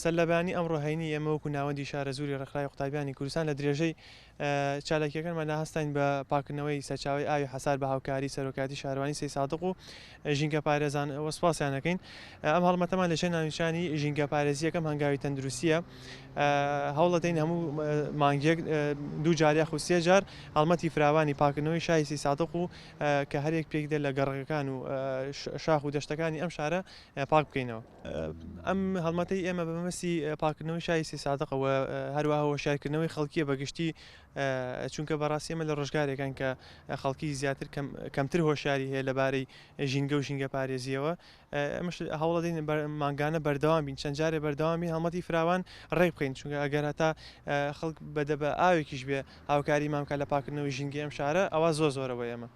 سەرلەبانی ئەمڕۆ هەینی ئێمە وەکو ناوەندی شارە زووری ڕێکخراوی قوتابیانی کوردستان لە درێژەی چالاکیەکانمان هەستین بە پاکردنەوەی سەرچاوی ئاوی حەسار بە هاوکاری سەرۆکاتی شارەوانی سەی سادق و ژینگە پارێزان وەسپاسیان دەکەین. ئەم هەڵمەتەمان لە ژێر ناونیشانی ژینگە پارێزیەکەم هەنگاوی تەندروستیە. هەوڵ دەدەین هەموو مانگیەک دوو جار یاخو سێ جار هەڵمەتی فراوانی پاکردنەوەی شای سەی سادق و کە هەرێک پێک دێت لە گەڕەکەکان و شاخ و دەشتەکانی ئەم شارە پاک بکەینەوە. ئەم هەڵمەتەی ئێمە بە مەبەستی پاکردنەوەی شای سەی سادقەوە هەروەها هۆشیارکردنەوەی خەڵکیە بەگشتی، چونکە بەڕاستی ئێمە لە ڕۆژگارێکان کە خەڵکی زیاتر کەمتر هۆشیاری هەیە لەبارەی ژینگە و ژینگە پارێزیەوە. ئەمەش هەوڵ دەدەین مانگانە بەردەوام بین، چەند جارێ بەردەوام بین هەڵمەتی فراوان ڕێک بکەین، چونکە ئەگەر هەتا خەڵک بەدە بە ئاوێکیش بێ هاوکاری مامکە لە پاکردنەوەی ژینگە ئەم شارە ئەوە زۆرە بۆ ئێمە.